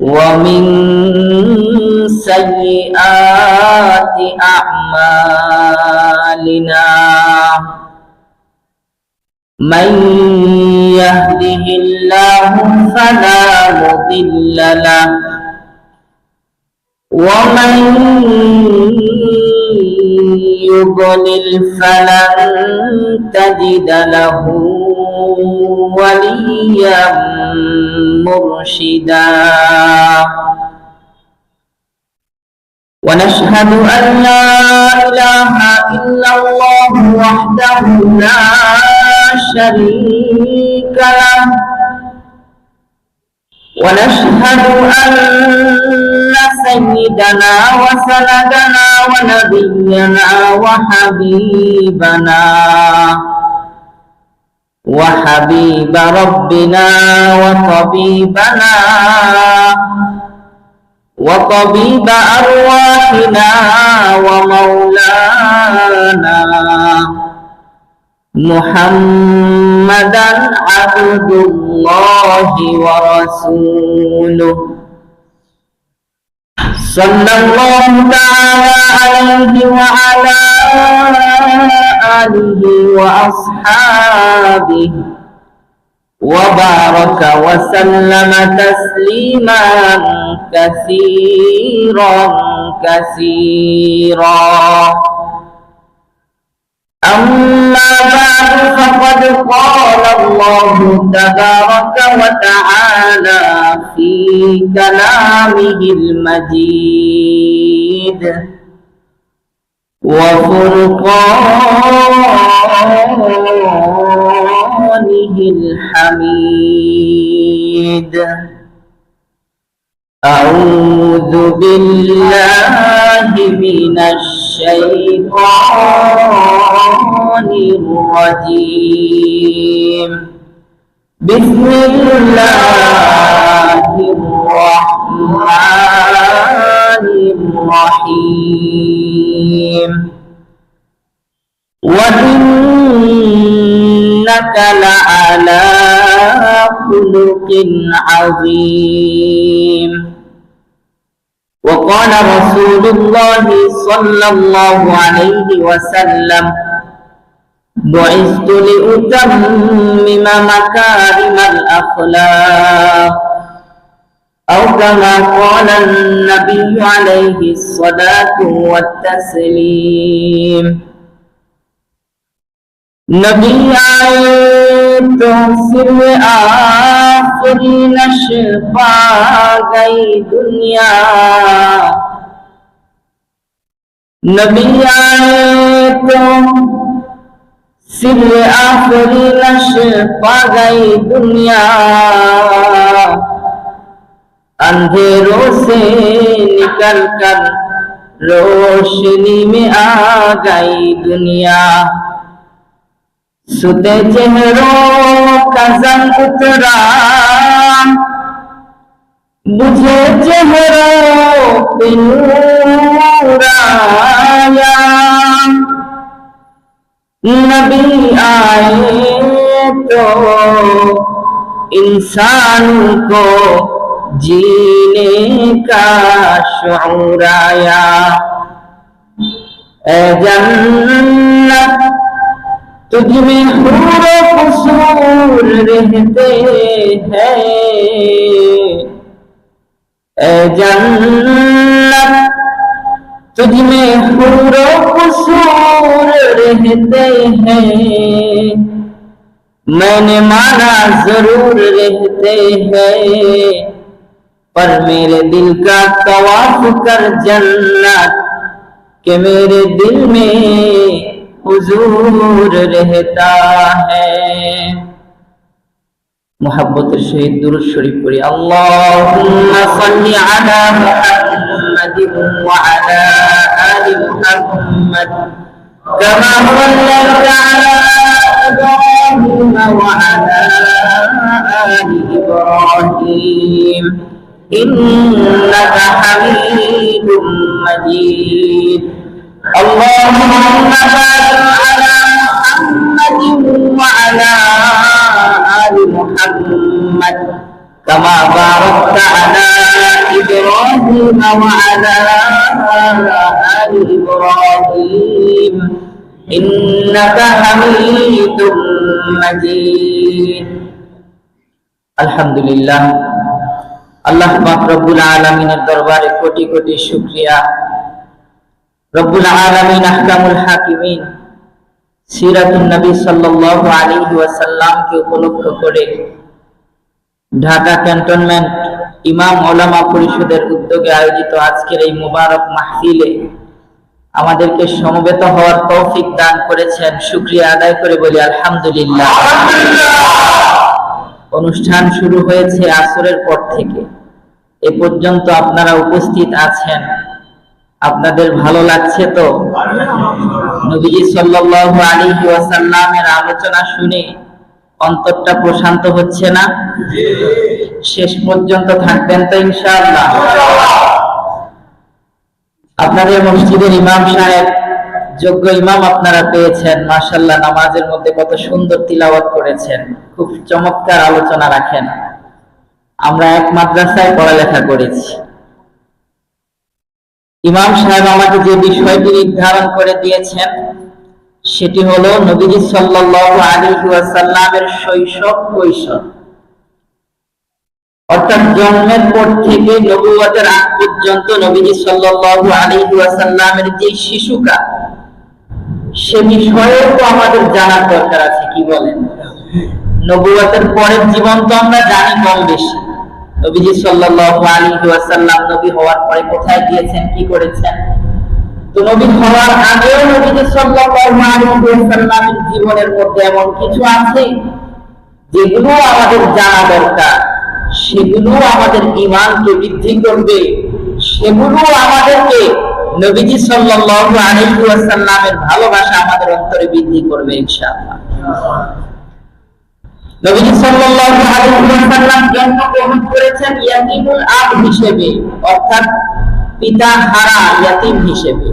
ومن سيئات أعمالنا من يهده الله فلا مضل له ومن يضلل فلن تجد له وليا مرشدا ونشهد أن لا إله إلا الله وحده لا شريك له ونشهد أن سيدنا وسندنا ونبينا وحبيب ربنا وطبيب أرواحنا ومولانا محمدا عبد الله ورسوله صلى الله تعالى عليه وعلى آله وأصحابه وبارك وسلم تسليما كثيرا أما بعد فقد قال الله تبارك وتعالى في كلامه المجيد وفرقانه الحميد أعوذ بالله من الشيطان الرجيم بسم الله الرحمن الرحيم وإنك لعلى خلق عظيم وقال رسول الله صلى الله عليه وسلم بعثت لأتمم مكارم الأخلاق أو كما قال النبي عليه الصلاة والتسليم नबी आए तो सिर आखिरी नशे पा गई दुनिया नबी आए तो सिर आखिरी नशे पा गई दुनिया अंधेरों से निकल कर रोशनी में आ गई दुनिया सुते चेहरों का जंग उतरा बुझे चेहरों पे नूर आया नबी आए तो इंसान को जीने का शऊर आया ए जन्नत तुझ में हूर कसूर रहते हैं ए जन्नत तुझ में हूर कसूर रहते हैं मैंने माना जरूर रहते हैं पर मेरे दिल का तवाफ कर जन्नत के मेरे दिल में हुजूर रहता है मोहब्बत शहीद दुरूद शरीफ पढ़ी अल्लाहुम्मा सल्ली अला मुहम्मद व अला आलि मुहम्मद कमा सल्लैता अला इब्राहीम व अला आलि इब्राहीम इन्नका हमीदुम मजीद اللهم بارك على محمد وعلى آل محمد كما باركت على إبراهيم وعلى آل إبراهيم إنك حميد مجيد আলহামদুলিল্লাহ। আল্লাহ পাক রব্বুল আলামিনের দরবারে কোটি কোটি শুকরিয়া। রব্বুল আলামিন আহকামুল হাকিমিন সিরাতুন নবী সাল্লাল্লাহু আলাইহি ওয়াসাল্লামকে উপলক্ষ করে ঢাকা ক্যান্টনমেন্ট ইমাম ওলামা পরিষদের উদ্যোগে আয়োজিত আজকের এই মুবারক মাহফিলে আমাদেরকে সমবেত হওয়ার তৌফিক দান করেছেন। শুকরিয়া আদায় করে বলি আলহামদুলিল্লাহ। অনুষ্ঠান শুরু হয়েছে আসরের পর থেকে, এ পর্যন্ত আপনারা উপস্থিত আছেন, আপনাদের ভালো লাগছে তো? নবীজি সাল্লাল্লাহু আলাইহি ওয়াসাল্লামের আলোচনা শুনে অন্তরটা প্রশান্ত হচ্ছে না? শেষ পর্যন্ত থাকবেন তো ইনশাআল্লাহ? আপনাদের মসজিদের ইমাম সাহেব, যোগ্য ইমাম আপনারা পেয়েছেন, মাশাআল্লাহ। নামাজের মধ্যে কত সুন্দর তিলাওয়াত করেছেন, খুব চমৎকার আলোচনা রাখেন। আমরা এক মাদ্রাসায় পড়ালেখা করেছি। ইমাম সাহেব আমাকে যে বিষয়টি নির্ধারণ করে দিয়েছেন সেটি হলো নবীজি সাল্লাল্লাহু আলাইহি ওয়াসাল্লামের শৈশব কৈশোর, অর্থাৎ জন্মের পর থেকে নবুয়তের আগ পর্যন্ত নবীজি সাল্লাল্লাহু আলাইহি ওয়াসাল্লামের যে শিশুকাল, সে বিষয়েও তো আমাদের জানার দরকার আছে। কি বলেন? নবুয়তের পরের জীবন তো আমরা জানি কম বেশি। নবীজি সাল্লাল্লাহু আলাইহি ওয়াসাল্লাম নবী হওয়ার পরে কোথায় গিয়েছেন, কি করেছেন? তো নবী হওয়ার আগেও নবীজি সাল্লাল্লাহু আলাইহি ওয়াসাল্লামের জীবনের মধ্যে এমন কিছু আছে যেগুলো আমাদের জানা দরকার, সেগুলো আমাদের ঈমানকে বৃদ্ধি করবে, সেগুলো আমাদেরকে নবীজি সাল্লাল্লাহু আলাইহি ওয়াসাল্লামের ভালোবাসা আমাদের অন্তরে বৃদ্ধি করবে ইনশাআল্লাহ। নবীজি সাল্লাল্লাহু আলাইহি ওয়াসাল্লাম জন্মগ্রহণ করেছেন ইয়াতীমুল আব হিসেবে, অর্থাৎ পিতা হারা ইয়াতীম হিসেবে।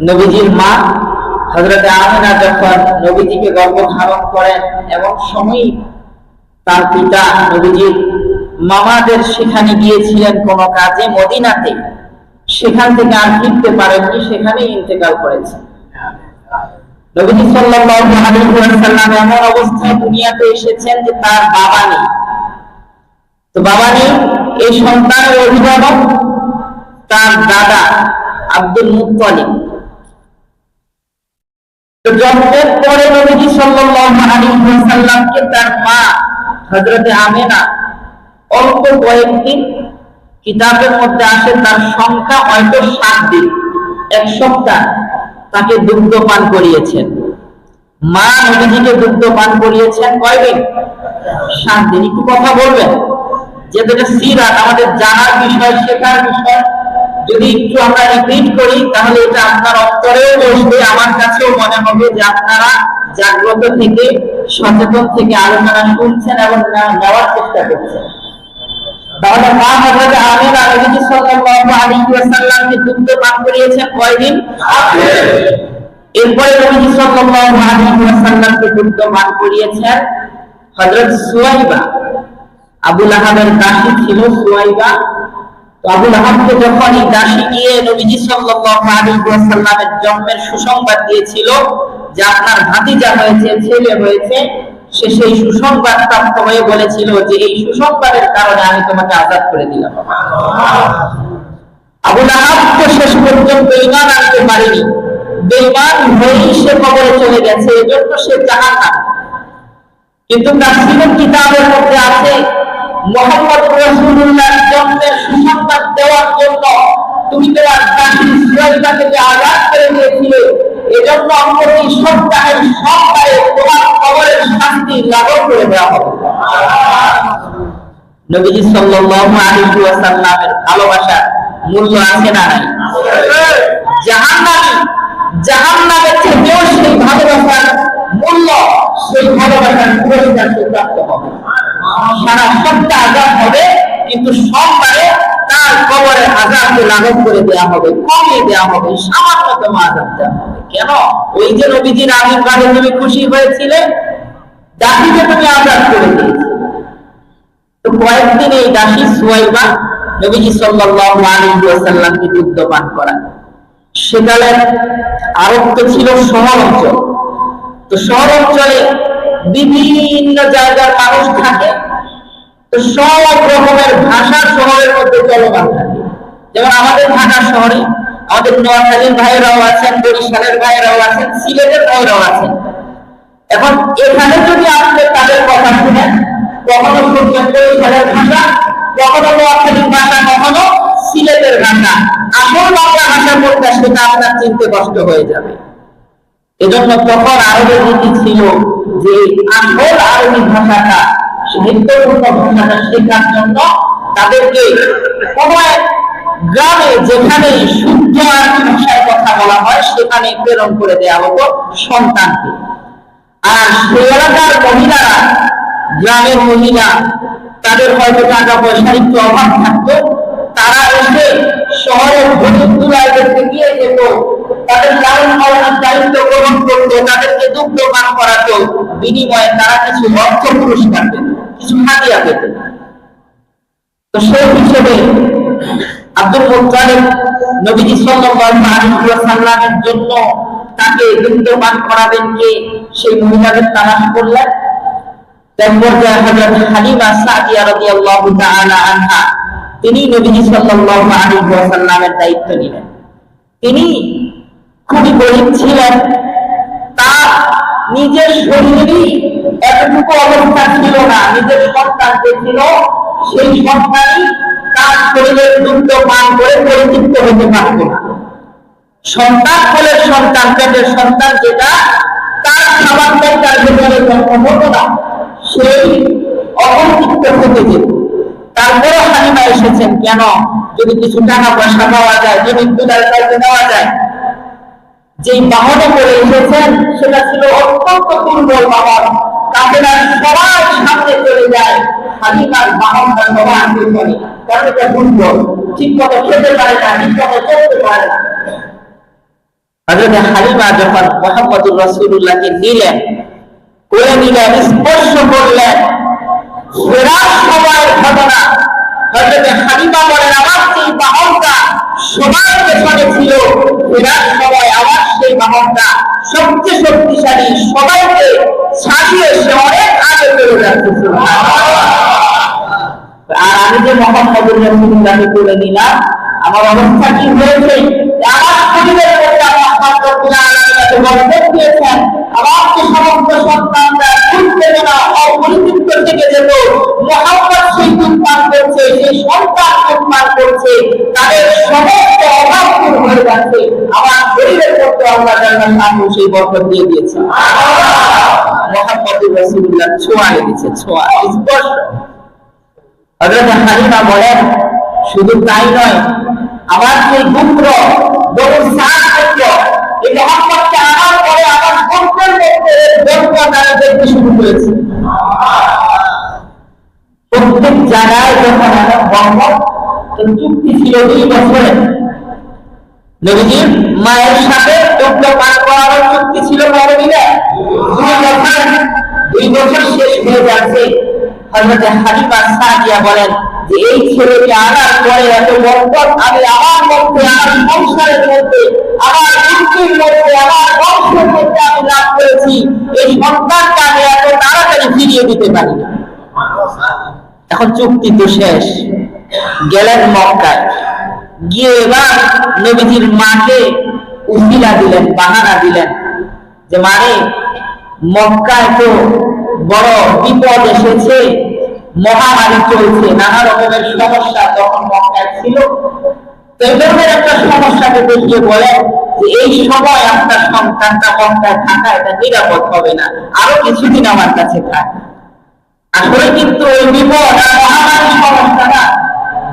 নবীজির মা হযরত আমিনা যখন নবীজিকে গর্ভধারণ করেন এবং সময় তার পিতা নবীজির মামাদের সেখানে গিয়েছিলেন কোন কাজে মদিনাতে, সেখান থেকে আর ফিরতে পারেননি, সেখানেই ইন্তেকাল করেছেন। নবীজি সাল্লাল্লাহু আলাইহি ওয়াসাল্লাম এমন অবস্থায় দুনিয়াতে এসেছেন যে তার বাবা নেই। তো বাবা নেই, এই সন্তানের অভিভাবক তার দাদা আব্দুল মুত্তালিব। তো জন্মের পরে নবীজি সাল্লাল্লাহু আলাইহি ওয়াসাল্লামকে তার মা হযরত আমিনা অল্প কয়েকদিন, কিতাবের মধ্যে আসে তার সংখ্যা হয়তো 7 দিন, 1 সপ্তাহ তাকে দুগ্ধ পান করিয়েছেন। মা নবীজিকে দুগ্ধ পান করিয়েছেন কয়দিন? 7 দিন। একটু কথা বলবেন, যেটা সিরাত আমাদের জানার বিষয়, শেখার বিষয়, যদি একটু আমরা রিপিট করি তাহলে এটা আপনার অন্তরেও বসবে, আমার কাছেও মনে হবে যে আপনারা জাগ্রত থেকে, সচেতন থেকে আলোচনা শুনছেন এবং নেওয়ার চেষ্টা করছেন। তাহলে মা হযরত আমিনা নবীজি সাল্লাল্লাহু আলাইহি ওয়াসাল্লামকে দুগ্ধ পান করিয়েছেন কয়দিন? এরপরে নবীজি সাল্লাল্লাহু আলাইহি ওয়াসাল্লামকে দুগ্ধ পান করিয়েছেন হযরত সুয়াইবা। আবু লাহাবের দাসী ছিল সুয়াইবা। তো আবু লাহাবকে যখন এই দাসী গিয়ে নবীজি সাল্লাল্লাহু আলাইহি ওয়াসাল্লামের জন্মের সুসংবাদ দিয়েছিল যে আপনার ভাতিজা হয়েছে, ছেলে হয়েছে, সে সেই সুসংবাদ প্রাপ্ত হয়ে বলেছিল যে এই সুসংবাদের কারণে আমি তোমাকে আযাদ করে দিলাম। আবু লাহাব তো শেষ পর্যন্ত ঈমান আনতে পারেনি, বেঈমান হয়েই সে কবরে চলে গেছে, এজন্য সে জাহান্নাম। কিন্তু তাফসীরের কিতাবের মধ্যে আছে মুহাম্মদ রাসূলুল্লাহর জন্মের সুসংবাদ দেওয়ার জন্য তুমি তোমার দাসী সুয়াইবাকে আযাদ করে দিয়েছিলে, এজন্য অন্তরে সপ্তাহে তোমার কবরের শান্তি লাঘব করে দেওয়া হবে। নবীজি সাল্লাল্লাহু আলাইহি ওয়াসাল্লামের ভালোবাসার মূল্য আছে না নাই? জাহান্নামের থেকেও সেই ভালোবাসার মূল্য, সেই ভালোবাসার পুরস্কার প্রাপ্ত হবে। সারা সপ্তাহ আযাব হবে, কিন্তু সোমবারে তার কবরের আযাবকে লাঘব করে দেওয়া হবে, কমিয়ে দেওয়া হবে, সামান্যতম আযাব দেওয়া হবে। কেন? ওই যে নবীজির আবির্ভাবে তুমি খুশি হয়েছিলে, দাসীকে তুমি আযাদ করে দিয়েছিলে। তো কয়েকদিন এই দাসী সুয়াইবা নবীজি সাল্লাল্লাহু আলাইহি ওয়াসাল্লামকে দুগ্ধ পান করায়। সেকালের আরব তো ছিল শহর অঞ্চল, তো শহর অঞ্চলে বিভিন্ন জায়গার মানুষ থাকে, তো সব রকমের ভাষা শহরের মধ্যে চলমান থাকে। যেমন আমাদের ঢাকা শহরে আমাদের নোয়াখালীর ভাইরাও আছেন, বরিশালের ভাইরাও আছেন, সিলেটের ভাইরাও আছেন। এখন এখানে যদি আপনি তাদের কথা শুনেন, কখনো শুনবেন বরিশালের ভাষা, কখনো নোয়াখালীর ভাষা, কখনো সিলেটের ভাষা, আসল বাংলা ভাষা বলতে সেটা আপনার চিনতে কষ্ট হয়ে যাবে। এজন্য তখন আরবের নীতি ছিল যে আসল আরবি ভাষাটা, সাহিত্যপূর্ণ ভাষাটা শেখার জন্য তাদেরকে কোন এক গ্রামে যেখানে শুদ্ধ আরবি ভাষায় কথা বলা হয় সেখানে প্রেরণ করে দেওয়া হতো সন্তানকে। আর সেই এলাকার মহিলারা, গ্রামের মহিলা, তাদের হয়তো টাকা পয়সার একটু অভাব থাকতো, তারা এসে শহরের ধনী দেখতে গিয়ে যেত, তাদের লালন পালনের দায়িত্ব গ্রহণ করতো, তাদেরকে দুগ্ধ পান করাতো, বিনিময়ে তারা কিছু অর্থ পুরস্কার পেত, কিছু হাদিয়া পেত। তো সেই হিসেবে আব্দুল মুত্তালিব নবীজি সাল্লাল্লাহু আলাইহি ওয়াসাল্লামের জন্য তাকে দুগ্ধ পান করাবেন কে, সেই মহিলাদের তালাশ করলেন। তারপর হযরত হালিমা সাদিয়া রাদিয়াল্লাহু তাআলা আনহা, তিনি নবীজি সাল্লাল্লাহু আলাইহি ওয়াসাল্লামের দায়িত্ব নিলেন। তিনি খুবই গরীব ছিলেন, তার নিজের শরীরেরই এতটুকু অবস্থা ছিল না, নিজের সন্তান যে ছিল সেই সন্তানই তার শরীরের দুগ্ধ পান করে পরিতৃপ্ত হতে পারত না। সন্তান হলে সন্তান, পেটের সন্তান যেটা, তার খাবারটাই তার ভেতরে জন্ম হতো না, সেই অপরিতৃপ্ত হতে যেত। তারপরে হালিমা এসেছেন, কেন, যদি কিছু টাকা পয়সা পাওয়া যায়, যদি দুলার কাছে দেওয়া যায়। যেই বাহনে করে এসেছেন সেটা ছিল অত্যন্ত দুর্বল বাহন, কাফেলার সবাই সামনে চলে যায়, হালিমার বাহনটা সবাই আগে করে, কারণ এটা দুর্বল, ঠিক মতো খেতে পারে না, ঠিক মতো চলতে পারে না। হযরত হালিমা যখন মুহাম্মদুর রাসূলুল্লাহকে নিলেন, কোলে নিলেন, স্পর্শ করলেন, ফেরার সময়ের ঘটনা। হযরত হালিমা বলেন, আমার সেই বাহনটা সবার পেছনে ছিল, ফেরার সময় আমার সেই বাহনটা সবচেয়ে শক্তিশালী, সবাইকে ছাড়িয়ে সে অনেক আগে চলে যাচ্ছে। আর আমি যে মুহাম্মদুর রাসূলুল্লাহকে কোলে নিলাম, আমার অবস্থা কি হয়েছে, আমার শরীরের মধ্যে আল্লাহ পাক রব্বুল আলামিন এত বরকত দিয়েছেন, আমার যে সমস্ত সন্তানরা খুঁজতে না অপরিতৃপ্ত থেকে যেত, মুহাম্মদ সেই দুধ পান করছে, সেই সন্তান দুধ পান করছে, তাদের সমস্ত অভাব দূর হয়ে যাচ্ছে। আমার শরীরের মধ্যে আল্লাহ জান্নাত সেই বরকত দিয়ে দিয়েছে। মুহাম্মদুর রাসূলুল্লাহ ছোঁয়া লেগেছে, ছোঁয়া, স্পর্শ। হযরত হালিমা বলেন, শুধু তাই নয়, আমার সেই পুত্র বড় সাহায্য, এই মুহাম্মদকে আনার পরে আমার পুত্রের মধ্যে বরকত দেখতে শুরু করেছে। প্রত্যেক জায়গায় যখন এমন বরকত, তো চুক্তি ছিল 2 বছরের। নবীজির মায়ের সাথে দুগ্ধ পান করার চুক্তি ছিল নবীরা 2 বছর শেষ হয়ে যাচ্ছে। হযরত হালিমা সাদিয়া বলেন যে এই ছেলেকে আনার পরে এত বরকত আমি আমার মধ্যে, আমার সংসারের মধ্যে, আমার স্ত্রীর মধ্যে, আমার বংশের মধ্যে আমি লাভ করেছি, এই সন্তানকে আমি এত তাড়াতাড়ি ফিরিয়ে দিতে পারি না। এখন চুক্তি তো শেষ, গেলেন মক্কায়, গিয়ে এবার নবীজির মাকে উসিলা দিলেন, বাহানা দিলেন যে মানে মক্কায় তো বড় বিপদ এসেছে, মহামারী চলছে, নানা রকমের সমস্যা তখন মক্কায় ছিল। তো এই ধরনের একটা সমস্যাকে দেখিয়ে বলেন যে এই সময় আপনার সন্তানটা মক্কায় থাকা এটা নিরাপদ হবে না, আরো কিছুদিন আমার কাছে থাক। আসলে কিন্তু ওই বিপদ আর মহামারী সমস্যা না,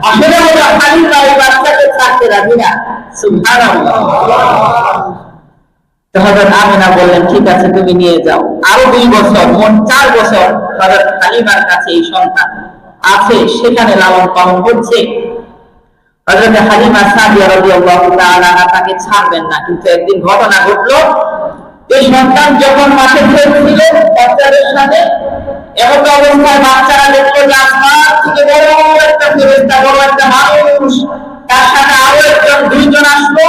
আসলে ওরা হালিমা ওই বাচ্চাকে ছাড়তে রাজি না। সুবহানাল্লাহ। হযরত আমিনা বললেন, ঠিক আছে তুমি নিয়ে যাও। আরো 2 বছর, মোট 4 বছর হযরত হালিমার কাছে এই সন্তান আছে, সেখানে লালন পালন করছে। হযরত হালিমা সাদিয়া রাদিয়াল্লাহু তাআলা তাকে ছাড়বেন না, কিন্তু একদিন ঘটনা ঘটলো, এই সন্তান যখন মাঠে খেলছিল বাচ্চাদের সাথে, এমন অবস্থায় বাচ্চারা দেখলো যে আসমান থেকে বড় একটা ফেরেশতা, বড় একটা মানুষ, তার সাথে আরো একজন দুইজন আসলো,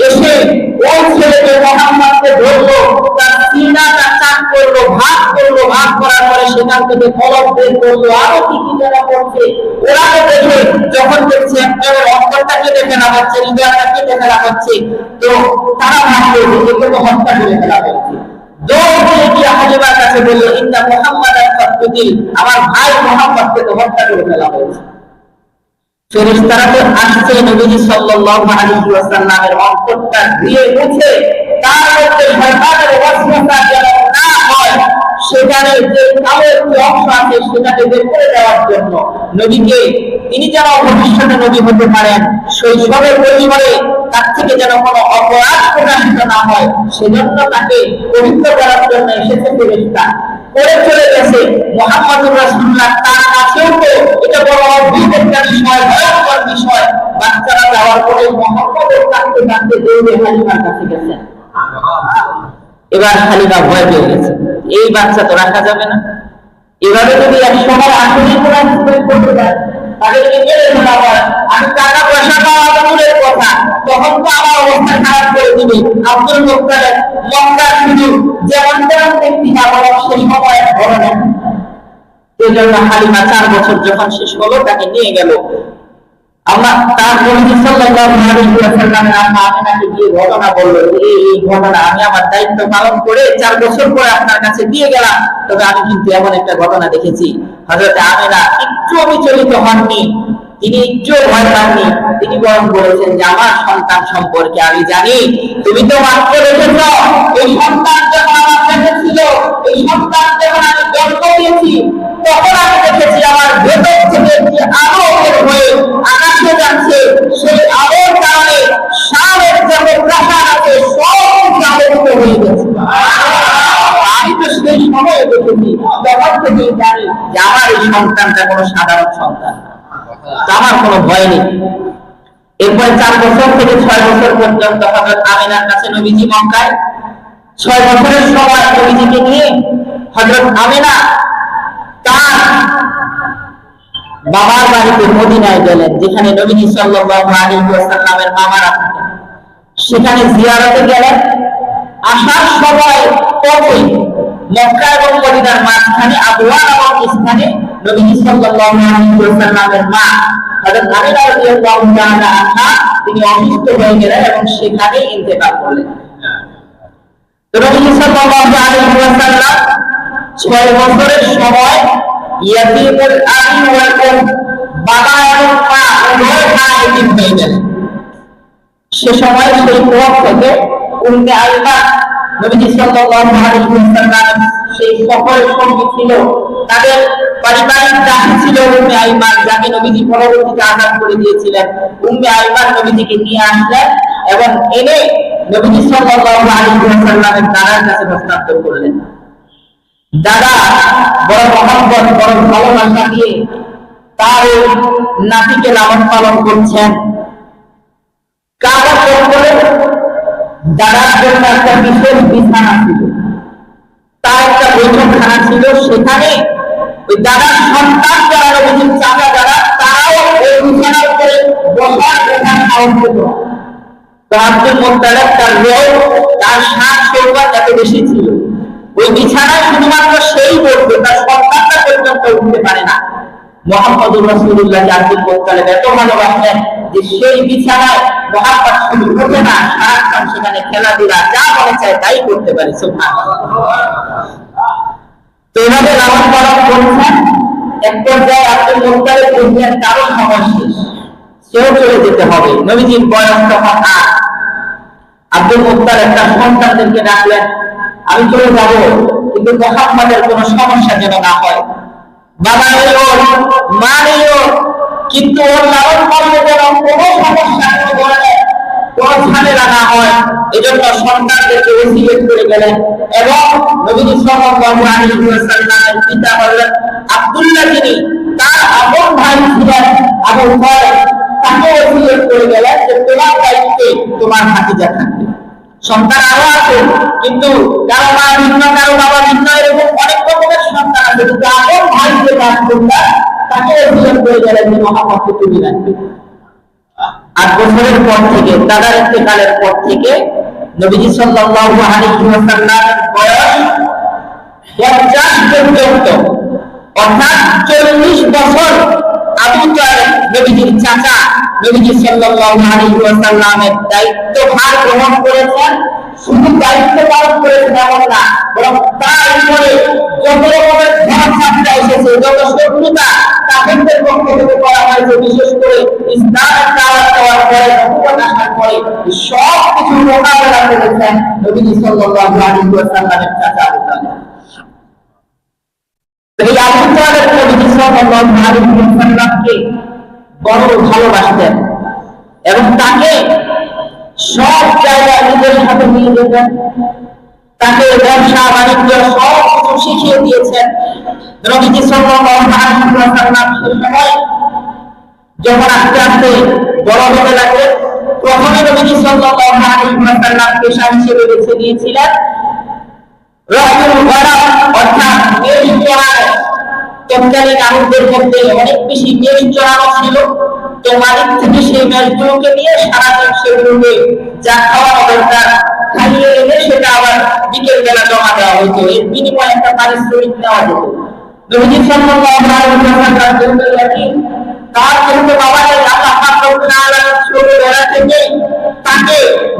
এসে ওই ছেলেকে মুহাম্মদকে ধরলো, তার সিনাটা চাক করলো, ভাগ করলো, ভাগ করার পরে সেখান থেকে কলম বের করলো, আরো কি কি যেন করছে। ওরা তো দেখে, যখন দেখছে একেবারে অন্তরটাকে দেখে না হচ্ছে, হৃদয়টাকে দেখে না হচ্ছে, তো তারা ভাবলো যে একে তো হত্যা করে ফেলা হয়েছে। দৌড় দিয়ে গিয়ে হালিমার কাছে বললো, ইন্না মুহাম্মাদান কাদ কুতিল, আমার ভাই মুহাম্মদকে তো হত্যা করে ফেলা হয়েছে। ফেরেশতারা তো আসছে নবীজি সাল্লাল্লাহু আলাইহি ওয়াসাল্লামের অন্তরটা ধুয়ে মুছে, তার মধ্যে শয়তানের ওয়াসওয়াসা যেন না হয়, সেখানে যে কালো একটি অংশ আছে সেটাকে বের করে দেওয়ার জন্য নবীকে, তিনি যেন ভবিষ্যতে নবী হতে পারেন, শৈশবের পরিবারে তার থেকে যেন কোনো অপরাধ প্রকাশিত না হয়, সেজন্য তাকে পবিত্র করার জন্য এসেছে ফেরেশতা। করে চলে গেছে মুহাম্মদুর রাসূলুল্লাহ, তার কাছেও তো এটা বড় অদ্ভুত একটা বিষয়, ভয়ঙ্কর বিষয়। বাচ্চারা যাওয়ার পরে মুহাম্মদের কাছে কাছে দৌড়ে হালিমার কাছে গেছেন। এবার হালিমা ভয় পেয়ে গেছে, এই বাচ্চা তো রাখা যাবে না, এভাবে যদি এক সময় আসলে কোরআন করতে যায়, তাকে যদি মেরে ফেলা হয়, আমি টাকা পয়সা পাওয়া দূরের কথা, তখন তো আমার অবস্থা খারাপ করে দিবে। আব্দুল মুত্তালিব মক্কা শুধু যেমন তেমন ব্যক্তি না, বরং সে সময় বড় না। এই জন্য হালিমা 4 বছর যখন শেষ হলো, তাকে নিয়ে গেল। আমরা তার নবী সাল্লাল্লাহু আলাইহি ওয়াসাল্লামের আম্মা আমিনাকে গিয়ে ঘটনা বলল, এই ঘটনা আমি আমার দায়িত্ব পালন করে 4 বছর পরে আপনার কাছে দিয়ে গেলাম, তবে আমি কিন্তু এমন একটা ঘটনা দেখেছি। হযরত আমিনা একটু বিচলিত হননি, তিনি একটু ভয় পাননি, তিনি বরং বলেছেন যে আমার সন্তান সম্পর্কে আমি জানি, তুমি তো মাত্র দেখেছ, এই সন্তান যখন আমার কাছে ছিল, এই সন্তান যখন আমি জন্ম দিয়েছি, তখন আমি দেখেছি আমার ভেতর থেকে একটি আলো বের হয়ে আকাশে যাচ্ছে, সেই আলোর কারণে সারের যত প্রাসাদ আছে সব আলোকিত হয়ে গেছে। আমি তো সেই সময় দেখেছি, তখন থেকেই জানি যে আমার এই সন্তানটা কোনো সাধারণ সন্তান, আমার কোনো ভয় নেই। এরপরে 4 বছর থেকে 6 বছর পর্যন্ত হযরত আমিনার কাছে নবীজি মক্কায়, 6 বছরের সময় নবীজিকে নিয়ে হযরত আমিনা তার বাবার বাড়িতে মদিনায় গেলেন, যেখানে নবীজি সাল্লাল্লাহু আলাইহি ওয়াসাল্লামের মামারা থাকেন, সেখানে জিয়ারতে গেলেন। আসার সময় পথে মক্কা এবং মদিনার মাঝখানে আবওয়া নামক স্থানে নবীজি সাল্লাল্লাহু আলাইহি ওয়াসাল্লামের মা হযরত আমিনা রাদিয়াল্লাহু তাআলা আনহা তিনি অসুস্থ হয়ে গেলেন এবং সেখানে ইন্তেকাল করলেন। তো নবীজি সাল্লাল্লাহু আলাইহি ওয়াসাল্লাম 6 বছরের সময় ইয়াতীমুল আবি ওয়াল উম, বাবা এবং মা উভয় ভাই এতিম হয়ে গেলেন। সে সময় সেই পথ থেকে উম্মে আইমান নবীজি সাল্লাল্লাহু আলাইহি ওয়াসাল্লাম সেই সফরের সঙ্গী ছিল, তাদের পারিবারিক দাসী ছিল উম্মে আইমান, যাকে নবীজি পরবর্তীতে আজাদ করে দিয়েছিলেন। উম্মে আইমান নবীজিকে নিয়ে আসলেন এবং এনে নবীজি সাল্লাল্লাহু আলাইহি ওয়াসাল্লামের দাদার কাছে হস্তান্তর করলেন। দাদা বড় মহব্বত, বড় ভালোবাসা দিয়ে তার নাতিকে লালন পালন করছেন। কাবা চত্বরে দাদার জন্য একটা বিশেষ বিছানা ছিল, তার একটা বৈঠকখানা ছিল, সেখানে ওই দাদার সন্তান যারা নবীজির চাচা যারা, তারাও ওই বিছানার উপরে বসার এখানে সাহস পেত। তো আব্দুল মুত্তালিব তার রোগ, তার শাক শৌকত এত বেশি ছিল, ওই বিছানায় শুধুমাত্র সেই বসবে, তার সন্তানটা পর্যন্ত উঠতে পারে না। মুহাম্মদুর রাসূলুল্লাহ আব্দুল মুত্তালিব এত ভালোবাসেন যে সেই বিছানায় মুহাম্মদ শুধু উঠে না, সারাক্ষণ সেখানে খেলাধুলা যা মনে চায় তাই করতে পারে। সুবহানাল্লাহ। তো এভাবে লালন পালন করছেন। এক পর্যায়ে আব্দুল মুত্তালিব বুঝলেন কারো সময় শেষ, সেও চলে যেতে হবে। নবীজির বয়স তখন 8। আব্দুল মুত্তালিব তার সন্তানদেরকে ডাকলেন, আমি চলে যাব, কিন্তু মুহাম্মাদের কোনো সমস্যা যেন না হয়। বাবা নেই ওর, মা নেই ওর, কিন্তু ওর লালন পালনে যেন কোনো সমস্যা, কোনো ধরনের কোনো ঝামেলা না হয়, এজন্য সন্তানদেরকে ওসিয়ত করে গেলেন। এবং নবীজি সাল্লাল্লাহু আলাইহি ওয়াসাল্লামের পিতা হলেন আব্দুল্লাহ, যিনি তার আপন ভাই ছিলেন আবু তালেব, তাকে ওসিয়ত করে গেলেন যে তোমার দায়িত্বে তোমার ভাতিজা থাকবে। সন্তান আরো আছে, কিন্তু কারো মা ভিন্ন, কারো বাবা ভিন্ন, এরকম অনেক রকমের সন্তান আছে, কিন্তু আপন ভাই যে রাসূলুল্লাহ তাকে ওসিয়ত করে গেলেন যে মুহাম্মদকে তুমি রাখবে। 8 বছরের পর থেকে, দাদার ইন্তেকালের পর থেকে নবীজি সাল্লাল্লাহু আলাইহি ওয়াসাল্লামের বয়স 50 পর্যন্ত, অর্থাৎ 40 বছর আবু তালেব নবীজির চাচা নবীজি সাল্লাল্লাহু আলাইহি ওয়াসাল্লামের দায়িত্বভার গ্রহণ করেছেন। শুধু দায়িত্ব পালন করেছেন এমন না, বরং তার উপরে যত রকমের ঝড় ঝাপটা এসেছে, যত শত্রুতা কাফেরদের পক্ষ থেকে করা হয়েছে, বিশেষ করে ইসলামের দাওয়াত দেওয়ার পরে, নবুয়ত আসার পরে, সব কিছু মোকাবেলা করেছেন নবীজি সাল্লাল্লাহু আলাইহি ওয়াসাল্লামের চাচা আবু তালেব। এই আবু তালেব নবীজি সাল্লাল্লাহু আলাইহি ওয়াসাল্লামকে বড় ভালোবাসতেন এবং তাকে সব জায়গায় নিজের সাথে নিয়ে যেতেন। তাকে ব্যবসা বাণিজ্য সব কিছু শিখিয়ে দিয়েছেন। নবীজি সাল্লাল্লাহু আলাইহি ওয়াসাল্লাম সেই সময় যখন আস্তে আস্তে বড় হতে লাগলেন, প্রথমে নবীজি সাল্লাল্লাহু আলাইহি ওয়াসাল্লাম পেশা হিসেবে বেছে নিয়েছিলেন রাসূল গড়া, অর্থাৎ মেষ চড়ানো। তৎকালীন আরবদের মধ্যে অনেক বেশি মেষ চড়ানো ছিল। তো মালিক থেকে সেই মেষগুলোকে নিয়ে সারাদিন সেগুলোকে যা খাওয়ানো দরকার খাইয়ে এনে সেটা আবার বিকেল বেলা জমা দেওয়া হতো, এর বিনিময়ে একটা পারিশ্রমিক নেওয়া যেত। নবীজি সাল্লাল্লাহু আলাইহি ওয়াসাল্লাম বললেন, তার যেহেতু বাবা আল্লাহ পাক রব্বুল আলামিন ছোটবেলা থেকে তাকে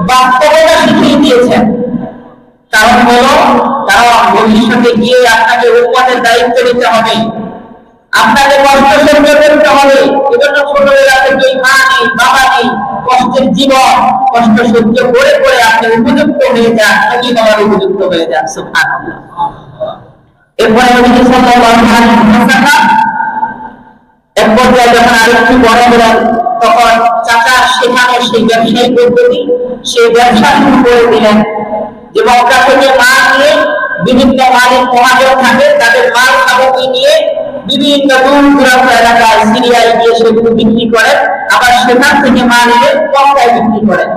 বাস্তবতা শিখিয়ে দিয়েছেন। কারণ হলো, কারণ ভবিষ্যতে গিয়ে আপনাকে উম্মতের দায়িত্ব নিতে হবে, আপনাকে কষ্ট সহ্য করতে হবে। এজন্য ছোটবেলা থেকে মা নেই, বাবা নেই, কষ্টের জীবন, কষ্ট সহ্য করে করে আপনি উপযুক্ত হয়ে যান, নবী হওয়ার উপযুক্ত হয়ে যান। সুবহানাল্লাহ। এরপরে নবী সাল্লাল্লাহু আলাইহি ওয়াসাল্লাম এক পর্যায়ে যখন আরেকটু বড় হলেন, তখন চাচার শেখানো সেই ব্যবসায়িক পদ্ধতি, সেই ব্যবসা শুরু করে দিলেন। যে মক্কা থেকে মাল নিয়ে, বিভিন্ন মালিক মহাজন থাকে, তাদের মাল সামগ্রী নিয়ে বিভিন্ন দূর দূরান্ত এলাকায় সিরিয়ায় গিয়ে সেগুলো বিক্রি করেন, আবার সেখান থেকে মাল এনে মক্কায় বিক্রি করেন।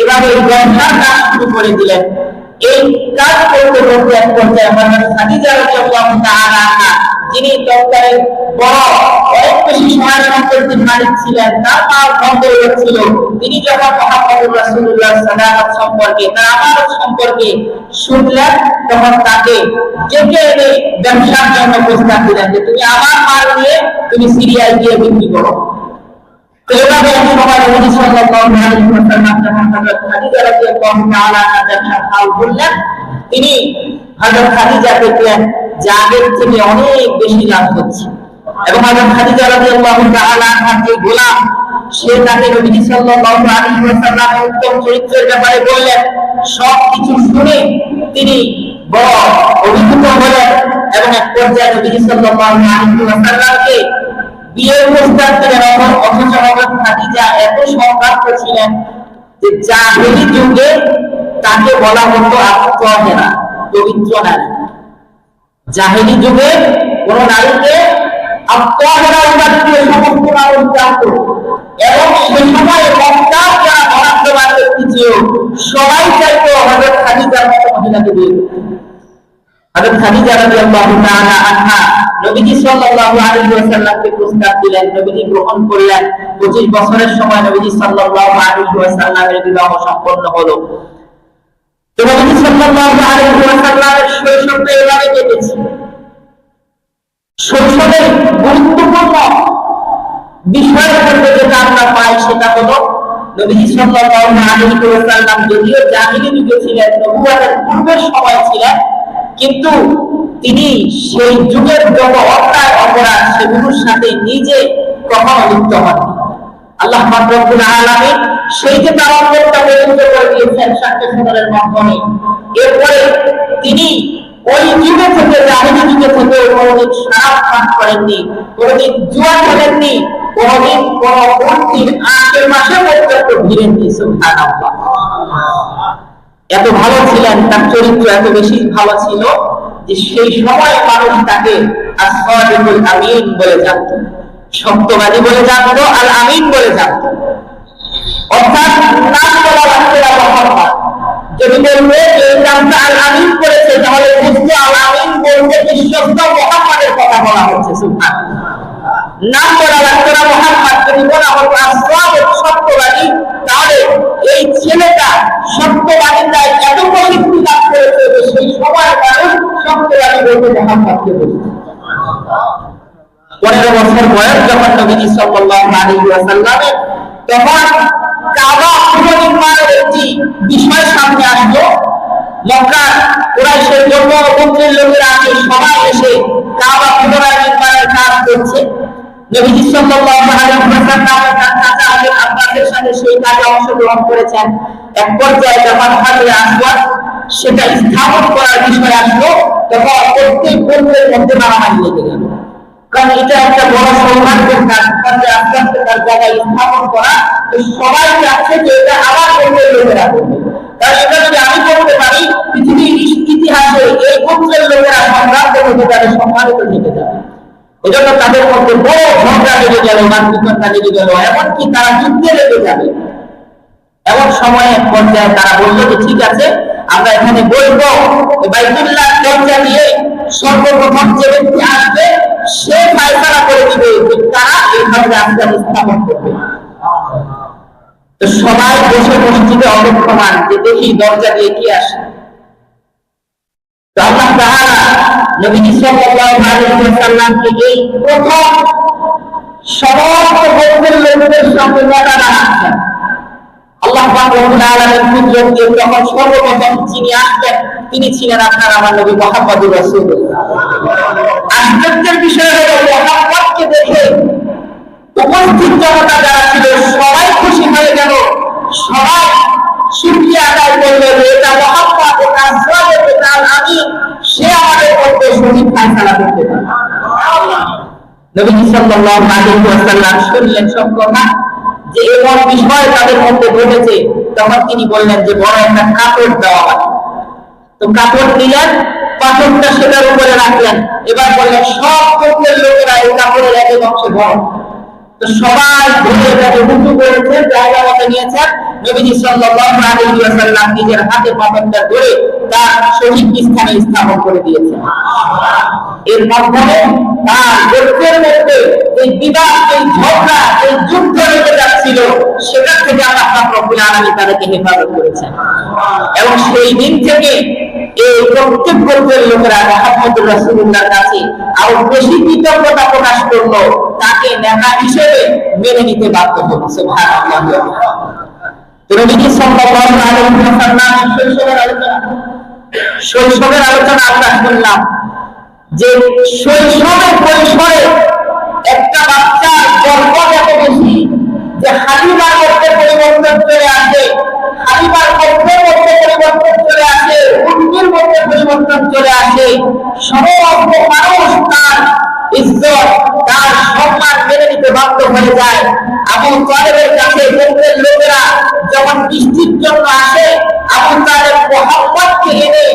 এভাবে এই ব্যবসার কাজ শুরু করে দিলেন। এই কাজ করতে করতে এক পর্যায়ে হযরত খাদিজা রাদিয়াল্লাহু তাআলা আনহা, যিনি তৎকালীন বড় অনেক বেশি সময় সম্পত্তির মালিক ছিলেন, তার মাল বন্ধ হয়েছিল, তিনি যখন মুহাম্মদুর রাসূলুল্লাহ সাল্লাল্লাহু সম্পর্কে, তার আমানত সম্পর্কে শুনলেন, তখন তাকে ডেকে এনে ব্যবসার জন্য প্রস্তাব দিলেন যে তুমি আমার মাল নিয়ে তুমি সিরিয়ায় গিয়ে বিক্রি করো। তো এভাবে এক সময় নবী সাল্লাল্লাহু আলাইহি ওয়াসাল্লাম যখন হযরত খাদিজা রাদিয়াল্লাহু তাআলা আনহা ব্যবসার হাল বললেন, তিনি হযরত খাদিজা দেখলেন যে আগের থেকে অনেক বেশি লাভ হচ্ছে, এবং হযরত খাদিজা রাদিয়াল্লাহু তাআলা আনহার যে গোলাম, সে তাকে নবী সাল্লাল্লাহু আলাইহি ওয়াসাল্লামের উত্তম চরিত্রের ব্যাপারে বললেন। সব কিছু শুনে তিনি বড় অভিভূত হলেন এবং এক পর্যায়ে নবী সাল্লাল্লাহু আলাইহি ওয়াসাল্লামকে বিয়ের প্রস্তাব দিলেন। অথচ হযরত খাদিজা এত সম্ভ্রান্ত ছিলেন যে জাহেলি যুগে তাকে বলা হতো আত্মহেরা, পবিত্র নারী। জাহেলি যুগে কোন নারীকে আত্মহেরা উপাধি দিয়ে সমস্ত মানুষ জানত, এবং সে সময় মক্কার যারা বরাদ্দবান ব্যক্তি ছিল সবাই চাইতো হযরত খাদিজার মতো মহিলাকে বিয়ে করতে। হযরত খাদিজা রাদিয়াল্লাহু তাআলা আনহা নবীজি সাল্লাল্লাহু আলাইহি ওয়াসাল্লামকে প্রস্তাব দিলেন, নবীজি গ্রহণ করলেন। 25 বছরের সময় নবীজি সাল্লাল্লাহু আলাইহি ওয়াসাল্লামের বিবাহ সম্পন্ন হলো। তো নবীজি সাল্লাল্লাহু আলাইহি ওয়াসাল্লামের শৈশবটা এভাবে কেটেছে। শৈশবের গুরুত্বপূর্ণ বিষয়ের মধ্যে যেটা আমরা পাই সেটা হলো, নবীজি সাল্লাল্লাহু আলাইহি ওয়াসাল্লাম যদিও জাহিলি যুগে ছিলেন, নবুয়তের পূর্বের সময় ছিলেন, কিন্তু তিনি সেই যুগের যত অন্যায় অপরাধ সেগুলোর সাথে নিজে কখনো লিপ্ত হননি। আল্লাহ পাক রব্বুল আলামিন সেই যে তার অন্তরটা পবিত্র করে দিয়েছেন সাক্ষ্য সদরের মাধ্যমে। এরপরে তিনি ওই যুগে থেকে, জাহিলি যুগে থেকে কোনোদিন শরাব পান করেননি, কোনোদিন জুয়া খেলেননি, কোনোদিন কোন মূর্তির আখের মাসে পর্যন্ত ভিড়েননি। সুবহানাল্লাহ। এত ভালো ছিলেন, তার চরিত্র এত বেশি ভালো ছিল যে সেই সময় মানুষ তাকে as-সাদিকুল আমিন বলে জানত, সত্যবাদী বলে জানত, আল আমিন বলে জানত। অর্থাৎ নাম বলা বাচ্চারা মোহাম্মদ, যদি বলবে এই নামটা আল আমিন করেছে তাহলে বুঝতে আল আমিন বলতে বিশ্বস্ত মুহাম্মাদের কথা বলা হচ্ছে। সুবহানাল্লাহ। নাম বলা লাগতো না মুহাম্মদ, যদি বলা হতো আসওয়াদ সত্যবাদী, তাহলে এই ছেলেটা সত্যবাদিতায় এত প্রসিদ্ধি লাভ করেছে যে সেই সময় মানুষ সত্যবাদী বলতে মুহাম্মদকে বলছে। 15 বছর বয়স যখন নবীজি সাল্লাল্লাহু আলাইহি ওয়াসাল্লামের, তখন কাবা পুনর্নির্মাণের একটি বিষয় সামনে আসলো। মক্কার কুরাইশের জন্য গোত্রের লোকেরা আছে, সবাই এসে কাবা পুনর্নির্মাণের কাজ করছে। নবীজি সাল্লাল্লাহু আলাইহি ওয়াসাল্লাম তার চাচা হযরত আব্বাসের সাথে সেই কাজে অংশগ্রহণ করেছেন। এক পর্যায়ে যখন হাজরে আসওয়াদ সেটা স্থাপন করার বিষয় আসলো, তখন প্রত্যেক গোত্রের মধ্যে মারামারি লেগে গেল। কারণ এটা একটা বড় সৌভাগ্যের কাজ, আস্তে আস্তে তার জায়গায় স্থাপন করা। সবাই চাচ্ছে যে এটা আমার গোত্রের লোকেরা করবে, তাহলে এটা যদি আমি করতে পারি পৃথিবীর ইতিহাসে এই গোত্রের লোকেরা সম্রাট হতে যাবে, সম্মানিত থেকে যাবে। এজন্য তাদের মধ্যে বড় ঝগড়া লেগে গেল, মানবিকতা লেগে গেল, এমনকি তারা যুদ্ধে লেগে যাবে। এমন সময়ে পর্যায়ে তারা বললো যে ঠিক আছে, আমরা এখানে বলবো বাইতুল্লাহ দরজা দিয়ে সর্বপ্রথম যে ব্যক্তি আসবে সে ফয়সালা করে দিবে যে তারা এইভাবে রাস্তা স্থাপন করবে। তো সবাই বসে মসজিদে অপেক্ষমান যে দেখি দরজা দিয়ে কি আসে। তো আল্লাহ তাআলা নবী সাল্লাল্লাহু আলাইহি ওয়াসাল্লামকে এই প্রথম সমস্ত গোত্রের লোকদের সামনে দাঁড়ানো রাখছেন। আল্লাহ পাক রব্বুল আলামিন কুদরত দিয়ে যখন সর্বপ্রথম যিনি আসবেন তিনি ছিলেন আপনার আমার নবী মুহাম্মদুর রাসূলুল্লাহ। আশ্চর্যের বিষয় হলো মুহাম্মদকে দেখে উপস্থিত জনতা যারা ছিল সবাই খুশি হয়ে গেল, সবাই শুকরিয়া আদায় করলো যে এটা মুহাম্মদ, এটা আসওয়াদ, এটা আল আমিন, সে আমাদের মধ্যে সঠিক ফয়সালা করতে পারে। নবী সাল্লাল্লাহু আলাইহি ওয়াসাল্লাম শুনলেন সব কথা যে এমন বিষয় তাদের মধ্যে ঘটেছে, তখন তিনি বললেন যে বড় একটা কাপড় দেওয়া হয়। তো কাপড় দিলেন, পাথরটা সেটার উপরে রাখলেন, এবার বললেন সব গোত্রের লোকেরা এই কাপড়ের এক এক অংশে বড়। তো সবাই ধরে এটাকে উঁচু করেছেন, জায়গা মতো নিয়েছেন। নবীজি সাল্লাল্লাহু আলাইহি ওয়াসাল্লাম নিজের হাতে পাথরটা ধরে তার সঠিক স্থানে স্থাপন করে দিয়েছেন। এর মাধ্যমে তার গোত্রের মধ্যে এই বিবাদ, এই ঝগড়া, এই যুদ্ধ লেগে যাচ্ছিল, সেটা থেকে আল্লাহ পাক রব্বুল আলামিন তাদেরকে হেফাজত করেছেন। এবং সেই দিন থেকে এই প্রত্যেক গোত্রের লোকেরা মুহাম্মদুর রাসূলুল্লাহর কাছে আরো বেশি কৃতজ্ঞতা প্রকাশ করলো, তাকে নেতা হিসেবে মেনে নিতে বাধ্য হলো। সুবহানাল্লাহ। নবীজি সাল্লাল্লাহু আলাইহি ওয়াসাল্লাম শৈশবের আলোচনা আমরা শুনলাম যে শৈশবে কৈশোরে একটা বাচ্চার গর্ব এত বেশি যে হালিমার মধ্যে পরিবর্তন চলে আসে, হালিমার মধ্যে পরিবর্তন চলে আসে, উর্মির মধ্যে পরিবর্তন চলে আসে। সমস্ত মানুষ তার ইজ্জত, তার সম্মান মেনে নিতে বাধ্য হয়ে যায়। আবু তালেবের কাছে গোত্রের লোকেরা যখন বৃষ্টির জন্য আসে, আবু তালেব মুহাম্মদকে এনে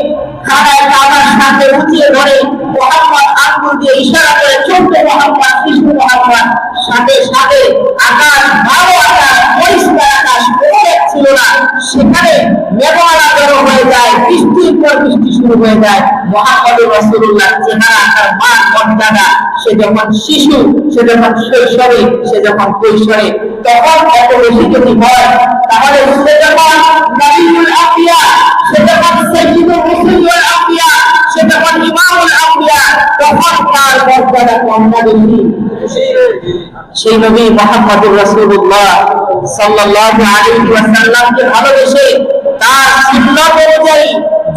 খানায় কাবার সাথে উঠিয়ে ধরে মুহাম্মদ আঙ্গুল দিয়ে ইশারা করে ছোট্ট মুহাম্মদ, শিশু মুহাম্মদ। সাথে সাথে আকাশ, ভালো আকাশ, পরিষ্কার আকাশ, কোনো মেঘ ছিল না, সেখানে মেঘমালা জড়ো হয়ে যায়, বৃষ্টির পর বৃষ্টি শুরু হয়ে যায়। মুহাম্মদুর রাসূলুল্লাহ চেহারা, তার মান মর্যাদা, সে যখন শিশু, সে যখন শৈশবে, সে যখন কৈশোরে, তখন এত বেশি যদি হয়, তাহলে সে যখন নবীউল আম্বিয়া, সে যখন সাইয়্যিদুর রাসূলুল আম্বিয়া, সে যখন ইমামুল আম্বিয়া, তখন তার মর্যাদা কম না বেশি? সেই নবী মুহাম্মদুর রাসূলুল্লাহ সাল্লাল্লাহু আলাইহি ওয়াসাল্লামকে ভালোবেসে তার সুন্নাত অনুযায়ী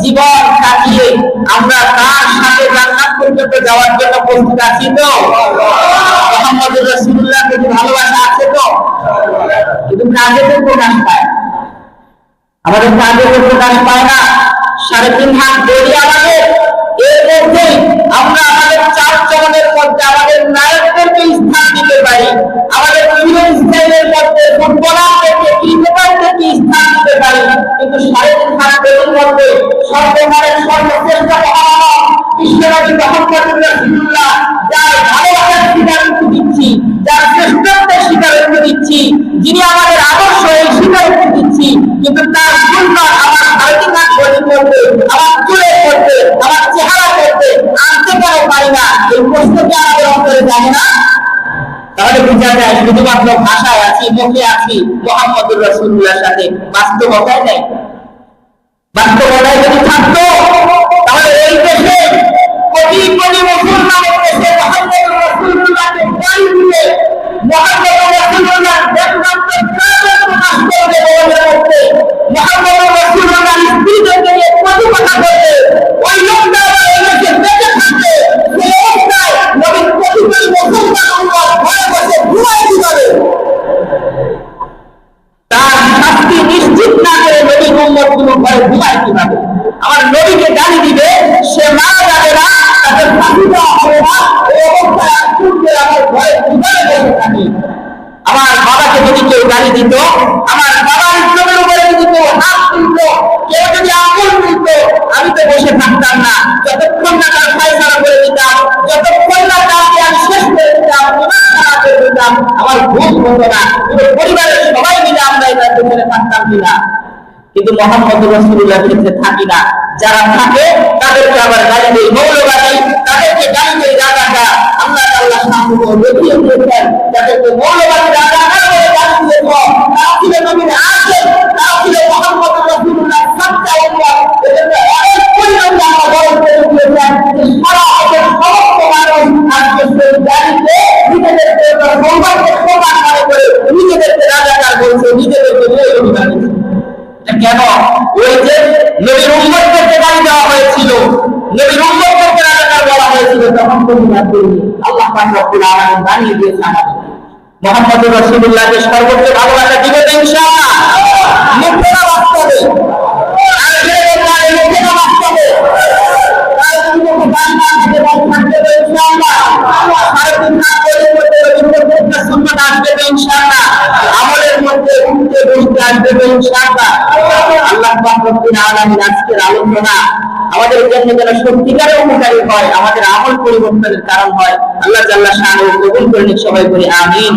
জীবন কাটিয়ে আমরা তার সাথে জান্নাত পর্যন্ত যাওয়ার জন্য প্রস্তুত আছি তো? মুহাম্মদুর রাসূলুল্লাহকে ভালোবাসা আছে তো? কিন্তু কাজে তো প্রকাশ পায়, আমাদের কাজে তো প্রকাশ পায় না। 3.5 হাত দড়ি আমাদের, এর মধ্যে আমরা আমাদের চার চরণের মধ্যে আমাদের নায়কদেরকে স্থান দিতে পারি, আমাদের বিভিন্ন স্টাইলের মধ্যে ফুটবলারদেরকে, ক্রিকেটারদেরকে স্থান দিতে পারি, কিন্তু 3.5 হাত দড়ির মধ্যে সর্বকালের সর্বশ্রেষ্ঠ মহামানব বিশ্বনবী মুহাম্মদুর রাসূলুল্লাহ, যার ভালোবাসার স্বীকারোক্তি দিচ্ছি, যার শ্রেষ্ঠত্বের স্বীকারোক্তি দিচ্ছি, যিনি আমাদের আদর্শ, এই স্বীকারোক্তি দিচ্ছি, কিন্তু তার সুন্নাত আমার আর্টিকাল বডি করতে, আমার চুলের করতে, আমার চেহারা করতে আনতে কেন পারি না? এই প্রশ্ন কি আমাদের অন্তরে জানে না? তাহলে বোঝা যায় শুধুমাত্র ভাষায় আছি, মুখে আছি মুহাম্মদুর রাসূলুল্লাহর সাথে, বাস্তবতায় নেই। বাস্তবতায় যদি থাকতো তাহলে এই দেশে কোটি কোটি মুসলমানের দেশে মুহাম্মদুর রাসূলুল্লাহকে গালি দিয়ে মুহাম্মদুর রাসূলুল্লাহর বেদান্ত কাজের প্রকাশ করবে, বলে করতে মুহাম্মদুর রাসূলুল্লাহর স্ত্রীদেরকে নিয়ে কটু কথা বলবে, ওই লোকটা এই দেশে বেঁচে থাকবে। সেই অবস্থায় নবীর কোটি কোটি মুসলমান উম্মত ঘরে বসে ঘুমায় কিভাবে? তার শাস্তি নিশ্চিত না করে নবীর উম্মত গুলো ঘরে ঘুমায় কিভাবে? আমার নবীকে গালি দিবে, সে মারা যাবে না, তাকে ফাঁসি দেওয়া হবে না, এই অবস্থায় আমার ঘরে ঘুমায় বসে থাকি। আমার বাবাকে যদি কেউ গালি দিত, আমার বাবার ইসলামের উপরে যদি কেউ হাত তুলত, কেউ যদি আঙুল তুলত, আমি তো বসে থাকতাম না, যতক্ষণ না তার ফয়সালা করে দিতাম, যতক্ষণ না তাকে আমি শেষ করে দিতাম, করে দিতাম, আমার ঘুম হতো না। পুরো পরিবারের সবাই মিলে আমরা এটার পেছনে থাকতাম কিনা? কিন্তু মুহাম্মদুর রাসূলুল্লাহর ক্ষেত্রে থাকি না। যারা থাকে তাদেরকে আবার গালি দেয় মৌলবাদী, তাদেরকে গালি দেয় রাজাকার। আল্লাহ তাআলা শান্তকে দেখিয়ে দিয়েছেন যাদেরকে মৌলবাদী রাজাকার বলে গালি দিয়েছ, তারা ছিল নবীর আশেক, তারা ছিল মুহাম্মদুর রাসূলুল্লাহর সচ্চা উম্মত। এদেরকে অনেক পরিমাণে আল্লাহ বরণ করে দিয়েছেন যে সারা দেশের সমস্ত মানুষ আজকে সেই গালিতে নিজেদেরকে সৌভাগ্য প্রমাণ মনে করে নিজেদেরকে রাজাকার বলছে, নিজেদেরকে মৌলবাদী বানিয়েছে। কেন? ওই যে নবীর উম্মতকে গালি দেওয়া হয়েছিল, নবীর উম্মতকে রাজাকার বলা হয়েছিল, তখন প্রতিবাদ করিনি। আল্লাহ পাক রব্বুল আলামিন বানিয়ে দিয়েছে আমাদের মুহাম্মদুর রাসূলুল্লাহকে সর্বোচ্চ ভালোবাসা দিবে তো ইনশাআল্লাহ। মুখে না বাস্তবে, আর যে বললাম মুখে না বাস্তবে, তাই তুমি বান্দা দিতে থাকবে তো ইনশাআল্লাহ। সারাদিন না করে প্রত্যেকটা সুন্নাত আসবে তো ইনশাআল্লাহ। আমলের মধ্যে উঠতে বসতে আসবে তো ইনশাআল্লাহ। আল্লাহ পাক রব্বুল আলামিন আজকের আলোচনা আমাদের জন্য যেন সত্যিকারের উপকারী হয়, আমাদের আমল পরিবর্তনের কারণ হয়। আল্লাহ জাল্লা শাআনহু কবুল করে নিক, সবাই বলি আমিন।